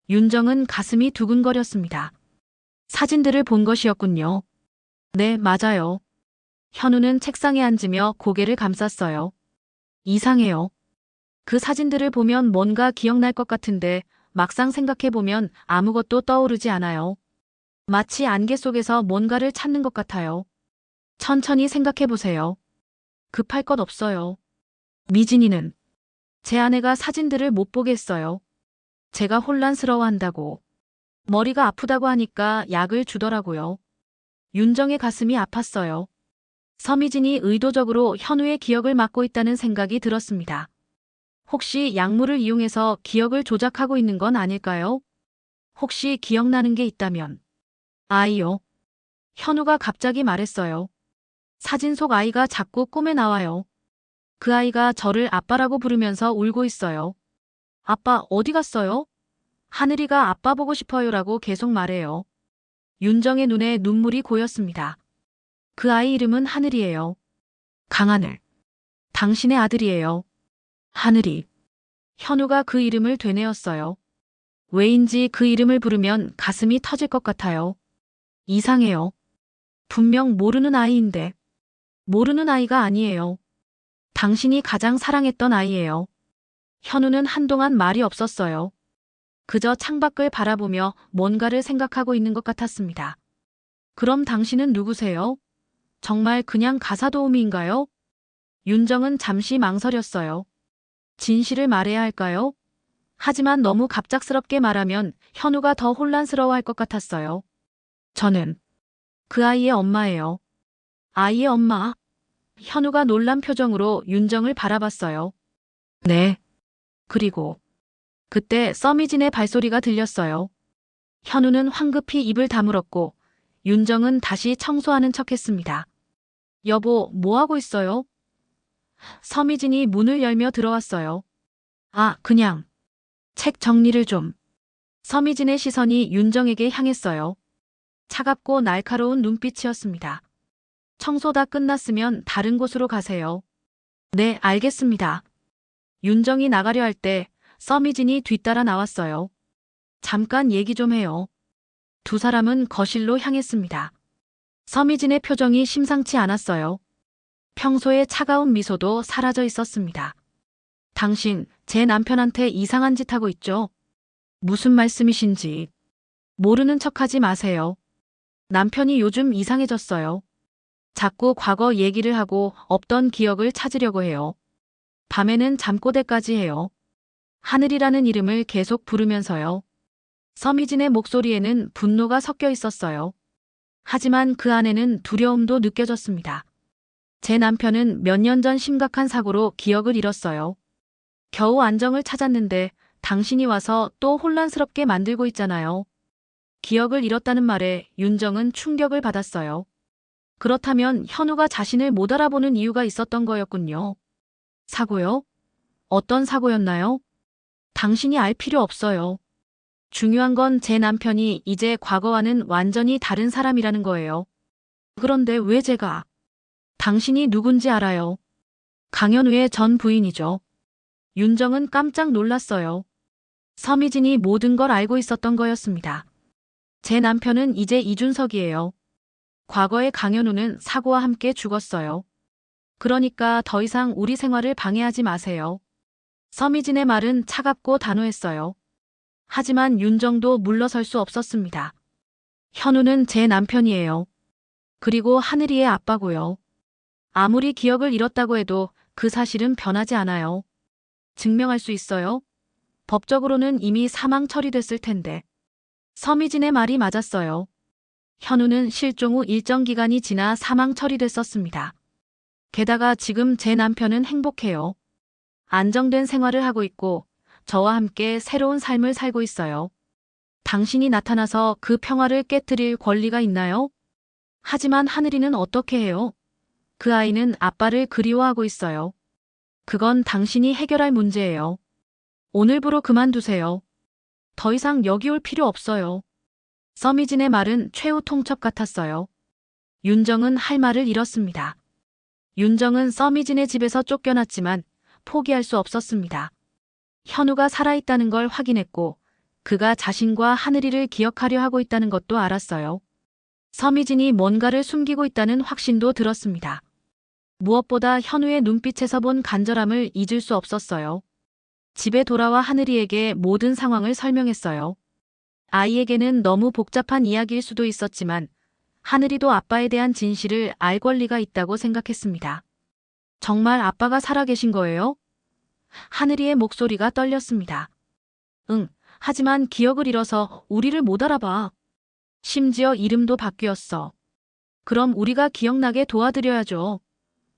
S1: 윤정은 가슴이 두근거렸습니다. 사진들을 본 것이었군요. 네, 맞아요. 현우는 책상에 앉으며 고개를 감쌌어요. 이상해요. 그 사진들을 보면 뭔가 기억날 것 같은데 막상 생각해보면 아무것도 떠오르지 않아요. 마치 안개 속에서 뭔가를 찾는 것 같아요. 천천히 생각해보세요. 급할 것 없어요. 미진이는 제 아내가 사진들을 못 보게 했어요. 제가 혼란스러워한다고. 머리가 아프다고 하니까 약을 주더라고요. 윤정의 가슴이 아팠어요. 서미진이 의도적으로 현우의 기억을 막고 있다는 생각이 들었습니다. 혹시 약물을 이용해서 기억을 조작하고 있는 건 아닐까요? 혹시 기억나는 게 있다면. 아이요. 현우가 갑자기 말했어요. 사진 속 아이가 자꾸 꿈에 나와요. 그 아이가 저를 아빠라고 부르면서 울고 있어요. 아빠 어디 갔어요? 하늘이가 아빠 보고 싶어요라고 계속 말해요. 윤정의 눈에 눈물이 고였습니다. 그 아이 이름은 하늘이에요. 강하늘. 당신의 아들이에요. 하늘이. 현우가 그 이름을 되뇌었어요. 왜인지 그 이름을 부르면 가슴이 터질 것 같아요. 이상해요. 분명 모르는 아이인데. 모르는 아이가 아니에요. 당신이 가장 사랑했던 아이예요. 현우는 한동안 말이 없었어요. 그저 창밖을 바라보며 뭔가를 생각하고 있는 것 같았습니다. 그럼 당신은 누구세요? 정말 그냥 가사 도우미인가요? 윤정은 잠시 망설였어요. 진실을 말해야 할까요? 하지만 너무 갑작스럽게 말하면 현우가 더 혼란스러워할 것 같았어요. 저는 그 아이의 엄마예요. 아이의 엄마? 현우가 놀란 표정으로 윤정을 바라봤어요. 네. 그리고 그때 서미진의 발소리가 들렸어요. 현우는 황급히 입을 다물었고 윤정은 다시 청소하는 척했습니다. 여보, 뭐 하고 있어요? 서미진이 문을 열며 들어왔어요. 아, 그냥 책 정리를 좀. 서미진의 시선이 윤정에게 향했어요. 차갑고 날카로운 눈빛이었습니다. 청소 다 끝났으면 다른 곳으로 가세요. 네, 알겠습니다. 윤정이 나가려 할 때 서미진이 뒤따라 나왔어요. 잠깐 얘기 좀 해요. 두 사람은 거실로 향했습니다. 서미진의 표정이 심상치 않았어요. 평소의 차가운 미소도 사라져 있었습니다. 당신, 제 남편한테 이상한 짓 하고 있죠? 무슨 말씀이신지. 모르는 척하지 마세요. 남편이 요즘 이상해졌어요. 자꾸 과거 얘기를 하고 없던 기억을 찾으려고 해요. 밤에는 잠꼬대까지 해요. 하늘이라는 이름을 계속 부르면서요. 서미진의 목소리에는 분노가 섞여 있었어요. 하지만 그 안에는 두려움도 느껴졌습니다. 제 남편은 몇 년 전 심각한 사고로 기억을 잃었어요. 겨우 안정을 찾았는데 당신이 와서 또 혼란스럽게 만들고 있잖아요. 기억을 잃었다는 말에 윤정은 충격을 받았어요. 그렇다면 현우가 자신을 못 알아보는 이유가 있었던 거였군요. 사고요? 어떤 사고였나요? 당신이 알 필요 없어요. 중요한 건 제 남편이 이제 과거와는 완전히 다른 사람이라는 거예요. 그런데 왜 제가? 당신이 누군지 알아요. 강현우의 전 부인이죠. 윤정은 깜짝 놀랐어요. 서미진이 모든 걸 알고 있었던 거였습니다. 제 남편은 이제 이준석이에요. 과거의 강현우는 사고와 함께 죽었어요. 그러니까 더 이상 우리 생활을 방해하지 마세요. 서미진의 말은 차갑고 단호했어요. 하지만 윤정도 물러설 수 없었습니다. 현우는 제 남편이에요. 그리고 하늘이의 아빠고요. 아무리 기억을 잃었다고 해도 그 사실은 변하지 않아요. 증명할 수 있어요? 법적으로는 이미 사망 처리됐을 텐데. 서미진의 말이 맞았어요. 현우는 실종 후 일정 기간이 지나 사망 처리됐었습니다. 게다가 지금 제 남편은 행복해요. 안정된 생활을 하고 있고 저와 함께 새로운 삶을 살고 있어요. 당신이 나타나서 그 평화를 깨트릴 권리가 있나요? 하지만 하늘이는 어떻게 해요? 그 아이는 아빠를 그리워하고 있어요. 그건 당신이 해결할 문제예요. 오늘부로 그만두세요. 더 이상 여기 올 필요 없어요. 서미진의 말은 최후 통첩 같았어요. 윤정은 할 말을 잃었습니다. 윤정은 서미진의 집에서 쫓겨났지만 포기할 수 없었습니다. 현우가 살아있다는 걸 확인했고 그가 자신과 하늘이를 기억하려 하고 있다는 것도 알았어요. 서미진이 뭔가를 숨기고 있다는 확신도 들었습니다. 무엇보다 현우의 눈빛에서 본 간절함을 잊을 수 없었어요. 집에 돌아와 하늘이에게 모든 상황을 설명했어요. 아이에게는 너무 복잡한 이야기일 수도 있었지만 하늘이도 아빠에 대한 진실을 알 권리가 있다고 생각했습니다. 정말 아빠가 살아계신 거예요? 하늘이의 목소리가 떨렸습니다. 응, 하지만 기억을 잃어서 우리를 못 알아봐. 심지어 이름도 바뀌었어. 그럼 우리가 기억나게 도와드려야죠.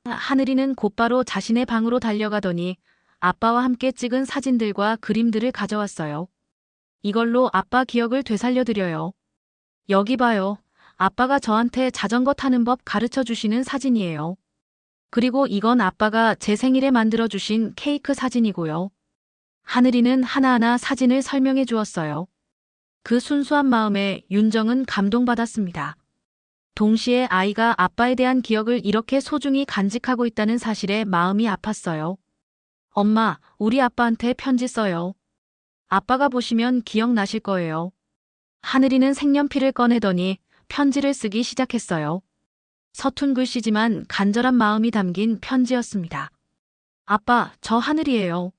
S1: 하늘이는 곧바로 자신의 방으로 달려가더니 아빠와 함께 찍은 사진들과 그림들을 가져왔어요. 이걸로 아빠 기억을 되살려드려요. 여기 봐요. 아빠가 저한테 자전거 타는 법 가르쳐 주시는 사진이에요. 그리고 이건 아빠가 제 생일에 만들어주신 케이크 사진이고요. 하늘이는 하나하나 사진을 설명해 주었어요. 그 순수한 마음에 윤정은 감동받았습니다. 동시에 아이가 아빠에 대한 기억을 이렇게 소중히 간직하고 있다는 사실에 마음이 아팠어요. 엄마, 우리 아빠한테 편지 써요. 아빠가 보시면 기억나실 거예요. 하늘이는 색연필을 꺼내더니 편지를 쓰기 시작했어요. 서툰 글씨지만 간절한 마음이 담긴 편지였습니다. 아빠, 저 하늘이에요.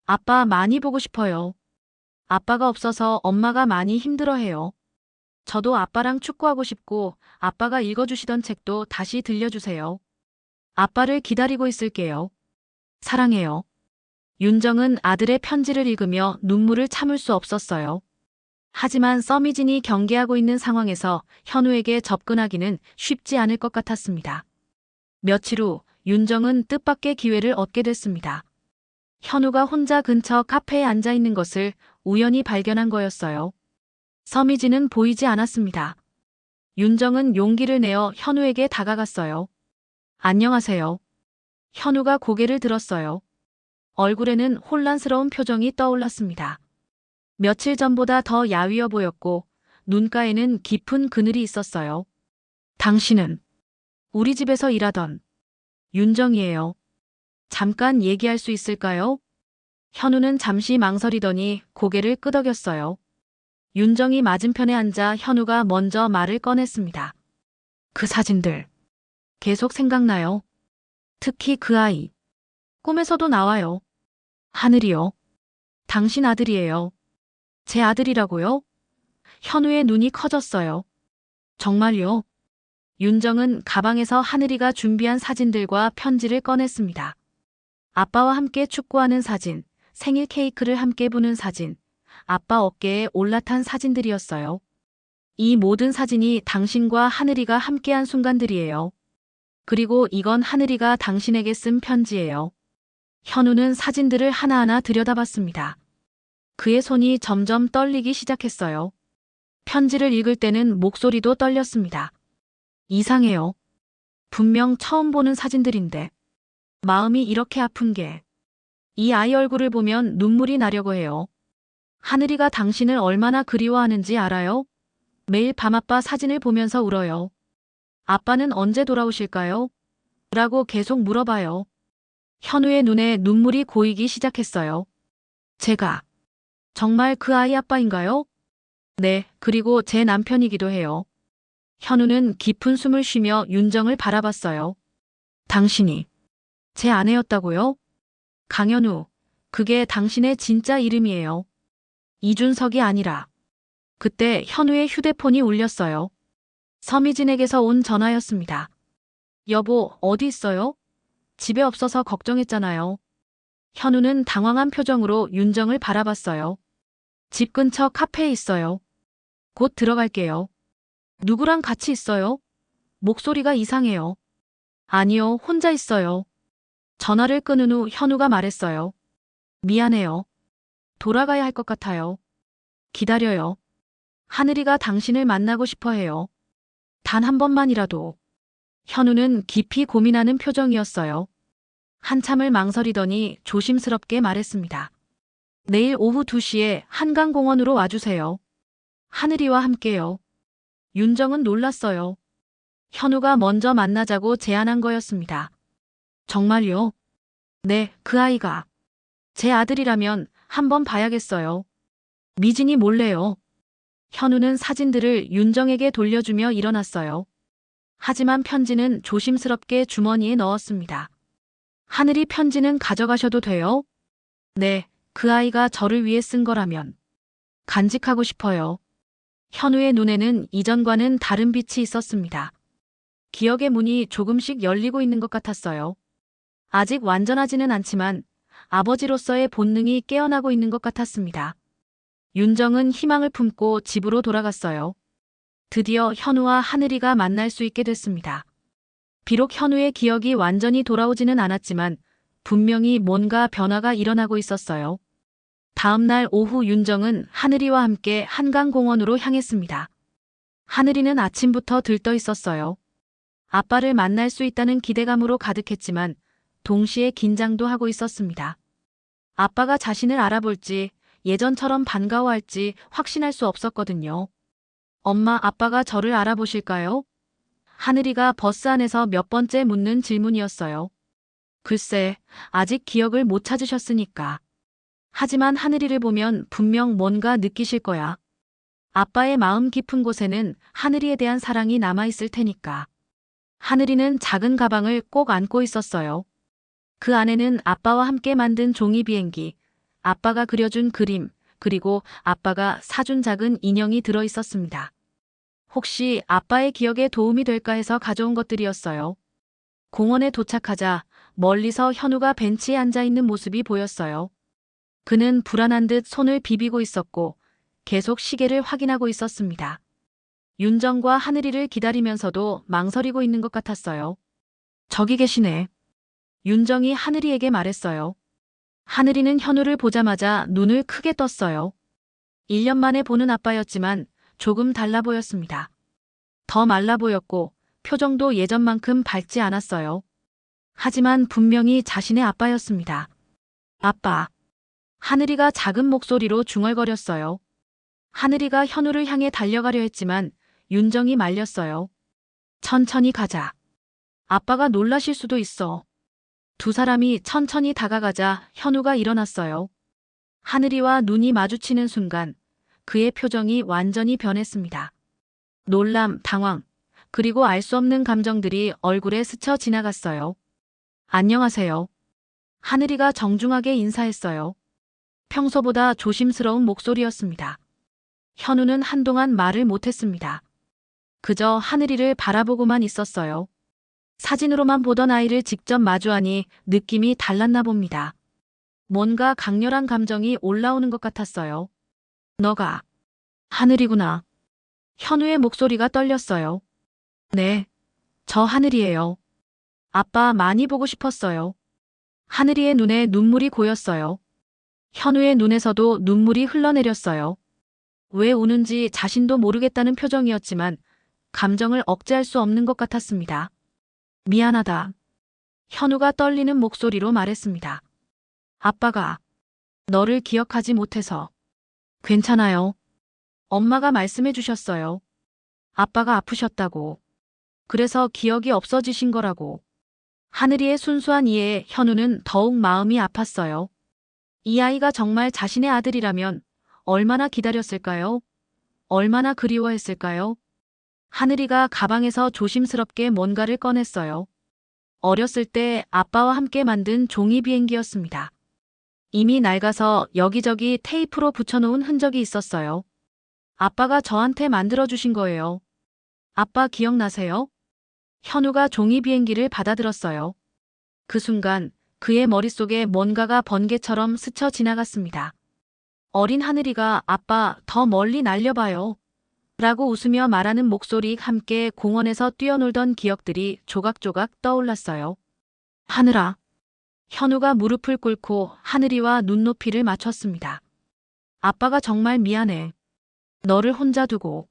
S1: 아빠 많이 보고 싶어요. 아빠가 없어서 엄마가 많이 힘들어해요. 저도 아빠랑 축구하고 싶고 아빠가 읽어주시던 책도 다시 들려주세요. 아빠를 기다리고 있을게요. 사랑해요. 윤정은 아들의 편지를 읽으며 눈물을 참을 수 없었어요. 하지만 서미진이 경계하고 있는 상황에서 현우에게 접근하기는 쉽지 않을 것 같았습니다. 며칠 후 윤정은 뜻밖의 기회를 얻게 됐습니다. 현우가 혼자 근처 카페에 앉아 있는 것을 우연히 발견한 거였어요. 서미진은 보이지 않았습니다. 윤정은 용기를 내어 현우에게 다가갔어요. 안녕하세요. 현우가 고개를 들었어요. 얼굴에는 혼란스러운 표정이 떠올랐습니다. 며칠 전보다 더 야위어 보였고 눈가에는 깊은 그늘이 있었어요. 당신은 우리 집에서 일하던 윤정이에요. 잠깐 얘기할 수 있을까요? 현우는 잠시 망설이더니 고개를 끄덕였어요. 윤정이 맞은편에 앉아 현우가 먼저 말을 꺼냈습니다. 그 사진들 계속 생각나요. 특히 그 아이. 꿈에서도 나와요. 하늘이요. 당신 아들이에요. 제 아들이라고요? 현우의 눈이 커졌어요. 정말요? 윤정은 가방에서 하늘이가 준비한 사진들과 편지를 꺼냈습니다. 아빠와 함께 축구하는 사진, 생일 케이크를 함께 부는 사진, 아빠 어깨에 올라탄 사진들이었어요. 이 모든 사진이 당신과 하늘이가 함께한 순간들이에요. 그리고 이건 하늘이가 당신에게 쓴 편지예요. 현우는 사진들을 하나하나 들여다봤습니다. 그의 손이 점점 떨리기 시작했어요. 편지를 읽을 때는 목소리도 떨렸습니다. 이상해요. 분명 처음 보는 사진들인데 마음이 이렇게 아픈 게 이 아이 얼굴을 보면 눈물이 나려고 해요. 하늘이가 당신을 얼마나 그리워하는지 알아요? 매일 밤 아빠 사진을 보면서 울어요. 아빠는 언제 돌아오실까요? 라고 계속 물어봐요. 현우의 눈에 눈물이 고이기 시작했어요. 제가 정말 그 아이 아빠인가요? 네, 그리고 제 남편이기도 해요. 현우는 깊은 숨을 쉬며 윤정을 바라봤어요. 당신이 제 아내였다고요? 강현우, 그게 당신의 진짜 이름이에요. 이준석이 아니라. 그때 현우의 휴대폰이 울렸어요. 서미진에게서 온 전화였습니다. 여보, 어디 있어요? 집에 없어서 걱정했잖아요. 현우는 당황한 표정으로 윤정을 바라봤어요. 집 근처 카페에 있어요. 곧 들어갈게요. 누구랑 같이 있어요? 목소리가 이상해요. 아니요, 혼자 있어요. 전화를 끊은 후 현우가 말했어요. 미안해요. 돌아가야 할 것 같아요. 기다려요. 하늘이가 당신을 만나고 싶어 해요. 단 한 번만이라도. 현우는 깊이 고민하는 표정이었어요. 한참을 망설이더니 조심스럽게 말했습니다. 내일 오후 2시에 한강공원으로 와주세요. 하늘이와 함께요. 윤정은 놀랐어요. 현우가 먼저 만나자고 제안한 거였습니다. 정말요? 네, 그 아이가 제 아들이라면 한번 봐야겠어요. 미진이 몰래요. 현우는 사진들을 윤정에게 돌려주며 일어났어요. 하지만 편지는 조심스럽게 주머니에 넣었습니다. 하늘이 편지는 가져가셔도 돼요? 네, 그 아이가 저를 위해 쓴 거라면 간직하고 싶어요. 현우의 눈에는 이전과는 다른 빛이 있었습니다. 기억의 문이 조금씩 열리고 있는 것 같았어요. 아직 완전하지는 않지만 아버지로서의 본능이 깨어나고 있는 것 같았습니다. 윤정은 희망을 품고 집으로 돌아갔어요. 드디어 현우와 하늘이가 만날 수 있게 됐습니다. 비록 현우의 기억이 완전히 돌아오지는 않았지만 분명히 뭔가 변화가 일어나고 있었어요. 다음 날 오후 윤정은 하늘이와 함께 한강공원으로 향했습니다. 하늘이는 아침부터 들떠 있었어요. 아빠를 만날 수 있다는 기대감으로 가득했지만 동시에 긴장도 하고 있었습니다. 아빠가 자신을 알아볼지 예전처럼 반가워할지 확신할 수 없었거든요. 엄마, 아빠가 저를 알아보실까요? 하늘이가 버스 안에서 몇 번째 묻는 질문이었어요. 글쎄, 아직 기억을 못 찾으셨으니까. 하지만 하늘이를 보면 분명 뭔가 느끼실 거야. 아빠의 마음 깊은 곳에는 하늘이에 대한 사랑이 남아있을 테니까. 하늘이는 작은 가방을 꼭 안고 있었어요. 그 안에는 아빠와 함께 만든 종이 비행기, 아빠가 그려준 그림, 그리고 아빠가 사준 작은 인형이 들어 있었습니다. 혹시 아빠의 기억에 도움이 될까 해서 가져온 것들이었어요. 공원에 도착하자 멀리서 현우가 벤치에 앉아 있는 모습이 보였어요. 그는 불안한 듯 손을 비비고 있었고 계속 시계를 확인하고 있었습니다. 윤정과 하늘이를 기다리면서도 망설이고 있는 것 같았어요. 저기 계시네. 윤정이 하늘이에게 말했어요. 하늘이는 현우를 보자마자 눈을 크게 떴어요. 1년 만에 보는 아빠였지만 조금 달라 보였습니다. 더 말라 보였고 표정도 예전만큼 밝지 않았어요. 하지만 분명히 자신의 아빠였습니다. 아빠. 하늘이가 작은 목소리로 중얼거렸어요. 하늘이가 현우를 향해 달려가려 했지만 윤정이 말렸어요. 천천히 가자. 아빠가 놀라실 수도 있어. 두 사람이 천천히 다가가자 현우가 일어났어요. 하늘이와 눈이 마주치는 순간 그의 표정이 완전히 변했습니다. 놀람, 당황, 그리고 알 수 없는 감정들이 얼굴에 스쳐 지나갔어요. 안녕하세요. 하늘이가 정중하게 인사했어요. 평소보다 조심스러운 목소리였습니다. 현우는 한동안 말을 못했습니다. 그저 하늘이를 바라보고만 있었어요. 사진으로만 보던 아이를 직접 마주하니 느낌이 달랐나 봅니다. 뭔가 강렬한 감정이 올라오는 것 같았어요. 너가 하늘이구나. 현우의 목소리가 떨렸어요. 네, 저 하늘이에요. 아빠 많이 보고 싶었어요. 하늘이의 눈에 눈물이 고였어요. 현우의 눈에서도 눈물이 흘러내렸어요. 왜 우는지 자신도 모르겠다는 표정이었지만 감정을 억제할 수 없는 것 같았습니다. 미안하다. 현우가 떨리는 목소리로 말했습니다. 아빠가 너를 기억하지 못해서. 괜찮아요. 엄마가 말씀해 주셨어요. 아빠가 아프셨다고. 그래서 기억이 없어지신 거라고. 하늘이의 순수한 이해에 현우는 더욱 마음이 아팠어요. 이 아이가 정말 자신의 아들이라면 얼마나 기다렸을까요? 얼마나 그리워했을까요? 하늘이가 가방에서 조심스럽게 뭔가를 꺼냈어요. 어렸을 때 아빠와 함께 만든 종이 비행기였습니다. 이미 낡아서 여기저기 테이프로 붙여놓은 흔적이 있었어요. 아빠가 저한테 만들어주신 거예요. 아빠 기억나세요? 현우가 종이 비행기를 받아들었어요. 그 순간 그의 머릿속에 뭔가가 번개처럼 스쳐 지나갔습니다. 어린 하늘이가 아빠 더 멀리 날려봐요. 라고 웃으며 말하는 목소리 함께 공원에서 뛰어놀던 기억들이 조각조각 떠올랐어요. 하늘아. 현우가 무릎을 꿇고 하늘이와 눈높이를 맞췄습니다. 아빠가 정말 미안해. 너를 혼자 두고.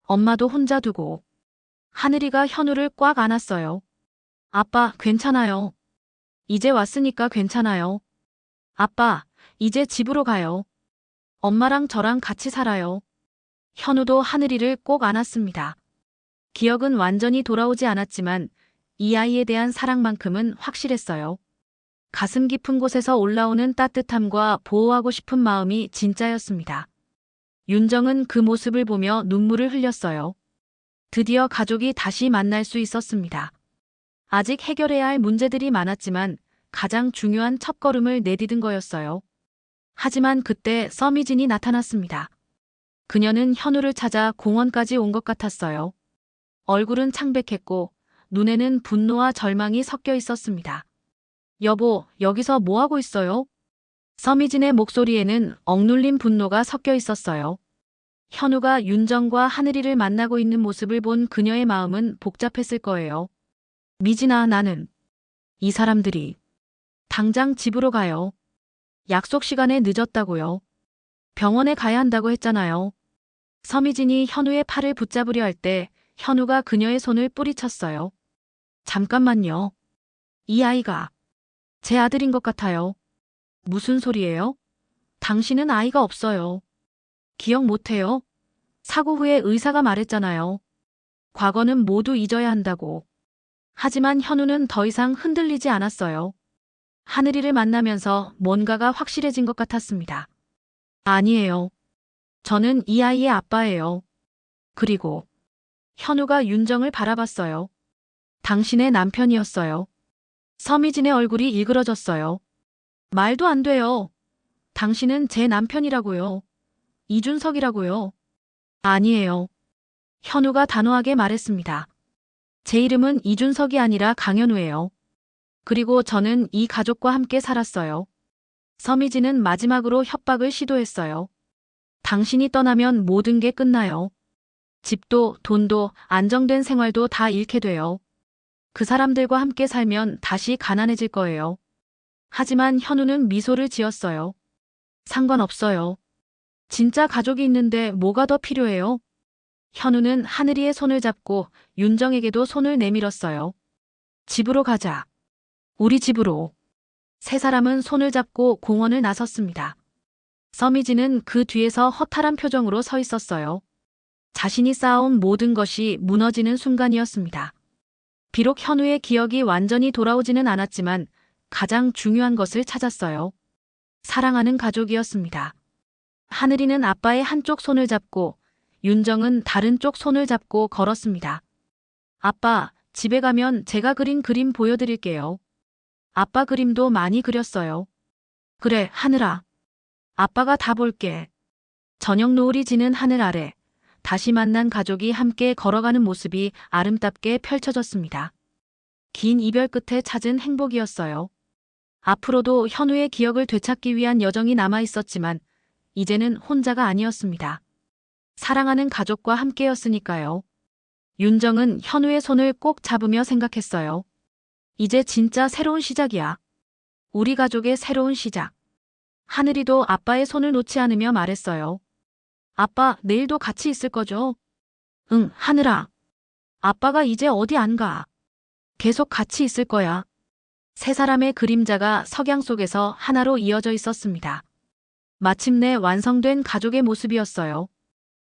S1: 엄마도 혼자 두고. 하늘이가 현우를 꽉 안았어요. 아빠, 괜찮아요. 이제 왔으니까 괜찮아요. 아빠, 이제 집으로 가요. 엄마랑 저랑 같이 살아요. 현우도 하늘이를 꼭 안았습니다. 기억은 완전히 돌아오지 않았지만 이 아이에 대한 사랑만큼은 확실했어요. 가슴 깊은 곳에서 올라오는 따뜻함과 보호하고 싶은 마음이 진짜였습니다. 윤정은 그 모습을 보며 눈물을 흘렸어요. 드디어 가족이 다시 만날 수 있었습니다. 아직 해결해야 할 문제들이 많았지만 가장 중요한 첫걸음을 내디딘 거였어요. 하지만 그때 서미진이 나타났습니다. 그녀는 현우를 찾아 공원까지 온 것 같았어요. 얼굴은 창백했고 눈에는 분노와 절망이 섞여 있었습니다. 여보, 여기서 뭐 하고 있어요? 서미진의 목소리에는 억눌린 분노가 섞여 있었어요. 현우가 윤정과 하늘이를 만나고 있는 모습을 본 그녀의 마음은 복잡했을 거예요. 미진아, 나는 이 사람들이 당장 집으로 가요. 약속 시간에 늦었다고요. 병원에 가야 한다고 했잖아요. 서미진이 현우의 팔을 붙잡으려 할 때 현우가 그녀의 손을 뿌리쳤어요. 잠깐만요. 이 아이가 제 아들인 것 같아요. 무슨 소리예요? 당신은 아이가 없어요. 기억 못해요? 사고 후에 의사가 말했잖아요. 과거는 모두 잊어야 한다고. 하지만 현우는 더 이상 흔들리지 않았어요. 하늘이를 만나면서 뭔가가 확실해진 것 같았습니다. 아니에요. 저는 이 아이의 아빠예요. 그리고 현우가 윤정을 바라봤어요. 당신의 남편이었어요. 서미진의 얼굴이 일그러졌어요. 말도 안 돼요. 당신은 제 남편이라고요. 이준석이라고요. 아니에요. 현우가 단호하게 말했습니다. 제 이름은 이준석이 아니라 강현우예요. 그리고 저는 이 가족과 함께 살았어요. 서미진은 마지막으로 협박을 시도했어요. 당신이 떠나면 모든 게 끝나요. 집도, 돈도, 안정된 생활도 다 잃게 돼요. 그 사람들과 함께 살면 다시 가난해질 거예요. 하지만 현우는 미소를 지었어요. 상관없어요. 진짜 가족이 있는데 뭐가 더 필요해요? 현우는 하늘이의 손을 잡고 윤정에게도 손을 내밀었어요. 집으로 가자. 우리 집으로. 세 사람은 손을 잡고 공원을 나섰습니다. 서미진은 그 뒤에서 허탈한 표정으로 서 있었어요. 자신이 쌓아온 모든 것이 무너지는 순간이었습니다. 비록 현우의 기억이 완전히 돌아오지는 않았지만 가장 중요한 것을 찾았어요. 사랑하는 가족이었습니다. 하늘이는 아빠의 한쪽 손을 잡고 윤정은 다른 쪽 손을 잡고 걸었습니다. 아빠, 집에 가면 제가 그린 그림 보여드릴게요. 아빠 그림도 많이 그렸어요. 그래, 하늘아. 아빠가 다 볼게. 저녁 노을이 지는 하늘 아래 다시 만난 가족이 함께 걸어가는 모습이 아름답게 펼쳐졌습니다. 긴 이별 끝에 찾은 행복이었어요. 앞으로도 현우의 기억을 되찾기 위한 여정이 남아 있었지만 이제는 혼자가 아니었습니다. 사랑하는 가족과 함께였으니까요. 윤정은 현우의 손을 꼭 잡으며 생각했어요. 이제 진짜 새로운 시작이야. 우리 가족의 새로운 시작. 하늘이도 아빠의 손을 놓지 않으며 말했어요. 아빠, 내일도 같이 있을 거죠? 응, 하늘아. 아빠가 이제 어디 안 가. 계속 같이 있을 거야. 세 사람의 그림자가 석양 속에서 하나로 이어져 있었습니다. 마침내 완성된 가족의 모습이었어요.